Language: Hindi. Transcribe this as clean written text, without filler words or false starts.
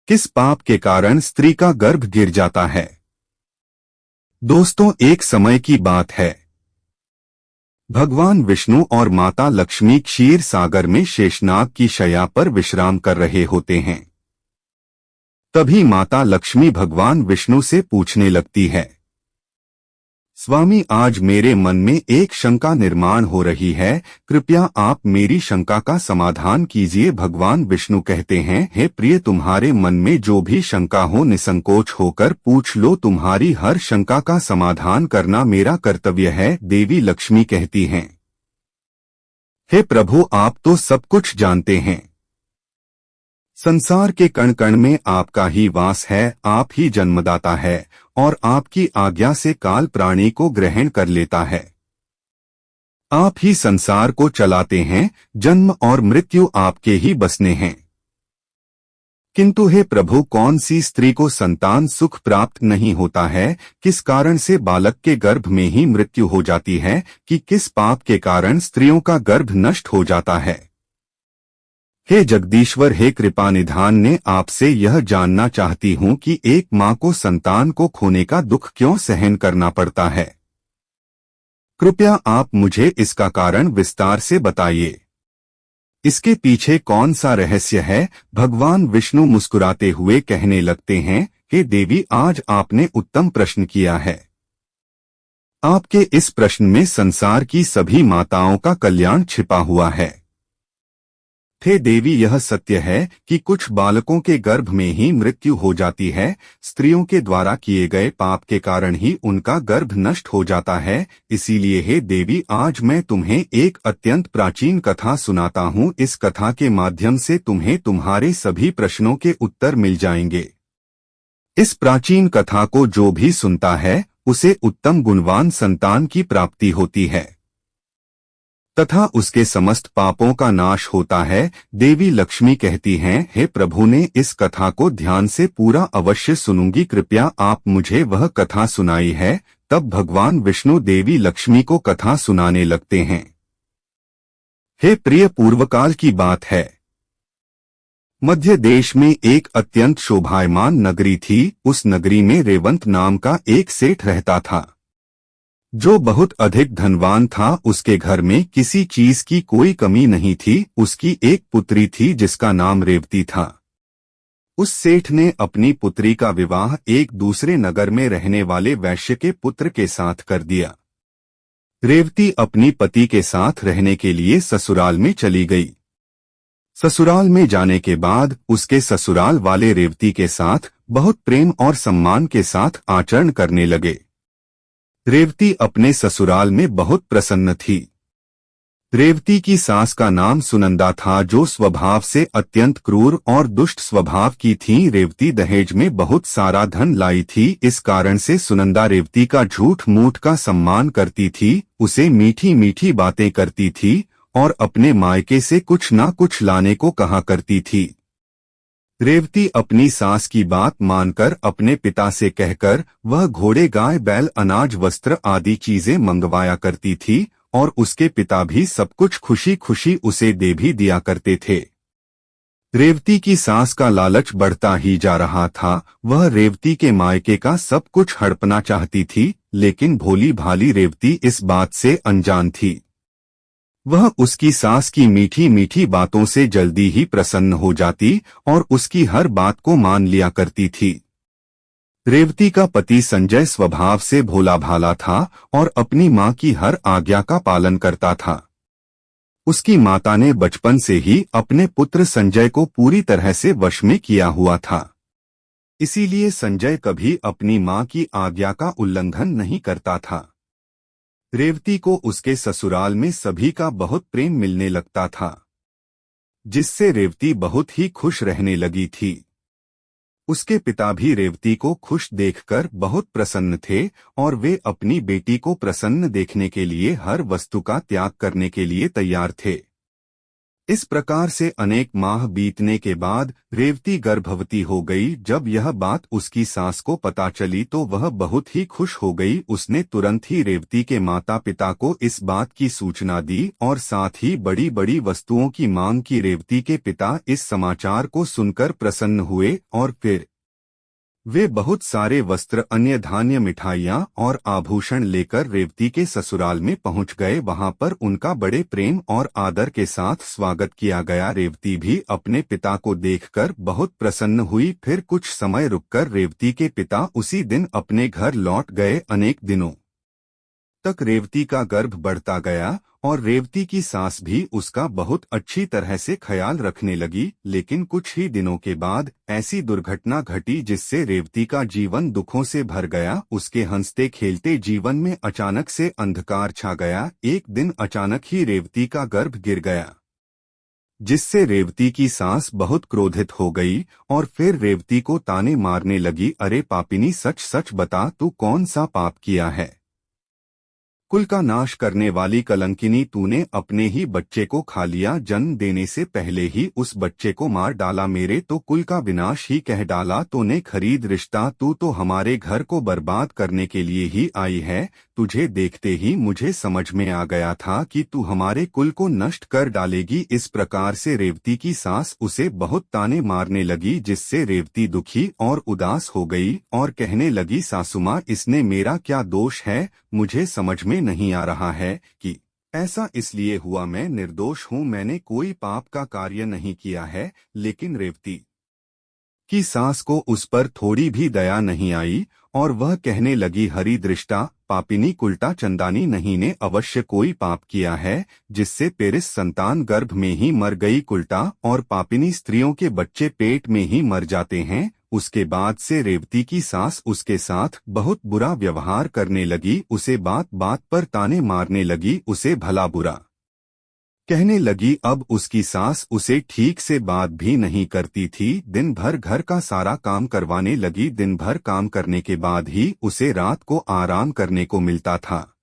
किस पाप के कारण स्त्री का गर्भ गिर जाता है। दोस्तों, एक समय की बात है। भगवान विष्णु और माता लक्ष्मी क्षीर सागर में शेषनाग की शैया पर विश्राम कर रहे होते हैं। तभी माता लक्ष्मी भगवान विष्णु से पूछने लगती है, स्वामी, आज मेरे मन में एक शंका निर्माण हो रही है, कृपया आप मेरी शंका का समाधान कीजिए। भगवान विष्णु कहते हैं, हे प्रिय, तुम्हारे मन में जो भी शंका हो निसंकोच होकर पूछ लो, तुम्हारी हर शंका का समाधान करना मेरा कर्तव्य है। देवी लक्ष्मी कहती हैं, हे प्रभु, आप तो सब कुछ जानते हैं। संसार के कण कण में आपका ही वास है, आप ही जन्मदाता है और आपकी आज्ञा से काल प्राणी को ग्रहण कर लेता है। आप ही संसार को चलाते हैं, जन्म और मृत्यु आपके ही बसने हैं। किंतु हे प्रभु, कौन सी स्त्री को संतान सुख प्राप्त नहीं होता है? किस कारण से बालक के गर्भ में ही मृत्यु हो जाती है? कि किस पाप के कारण स्त्रियों का गर्भ नष्ट हो जाता है? हे जगदीश्वर, हे कृपा निधान, ने आपसे यह जानना चाहती हूँ कि एक माँ को संतान को खोने का दुख क्यों सहन करना पड़ता है। कृपया आप मुझे इसका कारण विस्तार से बताइए। इसके पीछे कौन सा रहस्य है? भगवान विष्णु मुस्कुराते हुए कहने लगते हैं, हे देवी, आज आपने उत्तम प्रश्न किया है। आपके इस प्रश्न में संसार की सभी माताओं का कल्याण छिपा हुआ है। हे देवी, यह सत्य है कि कुछ बालकों के गर्भ में ही मृत्यु हो जाती है। स्त्रियों के द्वारा किए गए पाप के कारण ही उनका गर्भ नष्ट हो जाता है। इसीलिए हे देवी, आज मैं तुम्हें एक अत्यंत प्राचीन कथा सुनाता हूँ। इस कथा के माध्यम से तुम्हें तुम्हारे सभी प्रश्नों के उत्तर मिल जाएंगे। इस प्राचीन कथा को जो भी सुनता है उसे उत्तम गुणवान संतान की प्राप्ति होती है तथा उसके समस्त पापों का नाश होता है। देवी लक्ष्मी कहती हैं, हे प्रभु ने इस कथा को ध्यान से पूरा अवश्य सुनूंगी, कृपया आप मुझे वह कथा सुनाई है। तब भगवान विष्णु देवी लक्ष्मी को कथा सुनाने लगते हैं। हे प्रिय, पूर्वकाल की बात है। मध्य देश में एक अत्यंत शोभायमान नगरी थी। उस नगरी में रेवंत नाम का एक सेठ रहता था, जो बहुत अधिक धनवान था। उसके घर में किसी चीज की कोई कमी नहीं थी। उसकी एक पुत्री थी जिसका नाम रेवती था। उस सेठ ने अपनी पुत्री का विवाह एक दूसरे नगर में रहने वाले वैश्य के पुत्र के साथ कर दिया। रेवती अपनी पति के साथ रहने के लिए ससुराल में चली गई। ससुराल में जाने के बाद उसके ससुराल वाले रेवती के साथ बहुत प्रेम और सम्मान के साथ आचरण करने लगे। रेवती अपने ससुराल में बहुत प्रसन्न थी। रेवती की सास का नाम सुनंदा था, जो स्वभाव से अत्यंत क्रूर और दुष्ट स्वभाव की थी। रेवती दहेज में बहुत सारा धन लाई थी। इस कारण से सुनंदा रेवती का झूठ मूठ का सम्मान करती थी, उसे मीठी मीठी बातें करती थी और अपने मायके से कुछ ना कुछ लाने को कहा करती थी। रेवती अपनी सास की बात मानकर अपने पिता से कहकर वह घोड़े, गाय, बैल, अनाज, वस्त्र आदि चीजें मंगवाया करती थी और उसके पिता भी सब कुछ खुशी खुशी उसे दे भी दिया करते थे। रेवती की सास का लालच बढ़ता ही जा रहा था। वह रेवती के मायके का सब कुछ हड़पना चाहती थी, लेकिन भोली भाली रेवती इस बात से अनजान थी। वह उसकी सास की मीठी मीठी बातों से जल्दी ही प्रसन्न हो जाती और उसकी हर बात को मान लिया करती थी। रेवती का पति संजय स्वभाव से भोला भाला था और अपनी मां की हर आज्ञा का पालन करता था। उसकी माता ने बचपन से ही अपने पुत्र संजय को पूरी तरह से वश में किया हुआ था। इसीलिए संजय कभी अपनी मां की आज्ञा का उल्लंघन नहीं करता था। रेवती को उसके ससुराल में सभी का बहुत प्रेम मिलने लगता था, जिससे रेवती बहुत ही खुश रहने लगी थी। उसके पिता भी रेवती को खुश देखकर बहुत प्रसन्न थे और वे अपनी बेटी को प्रसन्न देखने के लिए हर वस्तु का त्याग करने के लिए तैयार थे। इस प्रकार से अनेक माह बीतने के बाद रेवती गर्भवती हो गई। जब यह बात उसकी सास को पता चली तो वह बहुत ही खुश हो गई। उसने तुरंत ही रेवती के माता पिता को इस बात की सूचना दी और साथ ही बड़ी बड़ी वस्तुओं की मांग की। रेवती के पिता इस समाचार को सुनकर प्रसन्न हुए और फिर वे बहुत सारे वस्त्र, अन्य धान्य, मिठाइयाँ और आभूषण लेकर रेवती के ससुराल में पहुंच गए। वहां पर उनका बड़े प्रेम और आदर के साथ स्वागत किया गया। रेवती भी अपने पिता को देखकर बहुत प्रसन्न हुई। फिर कुछ समय रुककर रेवती के पिता उसी दिन अपने घर लौट गए। अनेक दिनों तक रेवती का गर्भ बढ़ता गया और रेवती की सास भी उसका बहुत अच्छी तरह से ख्याल रखने लगी। लेकिन कुछ ही दिनों के बाद ऐसी दुर्घटना घटी जिससे रेवती का जीवन दुखों से भर गया। उसके हंसते खेलते जीवन में अचानक से अंधकार छा गया। एक दिन अचानक ही रेवती का गर्भ गिर गया, जिससे रेवती की सास बहुत क्रोधित हो गई और फिर रेवती को ताने मारने लगी। अरे पापिनी, सच सच बता, तू कौन सा पाप किया है? कुल का नाश करने वाली कलंकिनी, तूने अपने ही बच्चे को खा लिया। जन्म देने से पहले ही उस बच्चे को मार डाला। मेरे तो कुल का विनाश ही कह डाला। तूने खरीद रिश्ता, तू तो हमारे घर को बर्बाद करने के लिए ही आई है। तुझे देखते ही मुझे समझ में आ गया था कि तू हमारे कुल को नष्ट कर डालेगी। इस प्रकार से रेवती की सास उसे बहुत ताने मारने लगी, जिससे रेवती दुखी और उदास हो गई और कहने लगी, सासुमाँ, इसने मेरा क्या दोष है? मुझे समझ में नहीं आ रहा है कि ऐसा इसलिए हुआ। मैं निर्दोष हूँ, मैंने कोई पाप का कार्य नहीं किया है। लेकिन रेवती की सास को उस पर थोड़ी भी दया नहीं आई और वह कहने लगी, हरि दृष्टा, पापिनी, कुल्टा चंदानी नहीं ने अवश्य कोई पाप किया है, जिससे पेरिस संतान गर्भ में ही मर गई। कुल्टा और पापिनी स्त्रियों के बच्चे पेट में ही मर जाते हैं। उसके बाद से रेवती की सास उसके साथ बहुत बुरा व्यवहार करने लगी। उसे बात बात पर ताने मारने लगी, उसे भला बुरा कहने लगी। अब उसकी सास उसे ठीक से बात भी नहीं करती थी। दिन भर घर का सारा काम करवाने लगी। दिन भर काम करने के बाद ही उसे रात को आराम करने को मिलता था।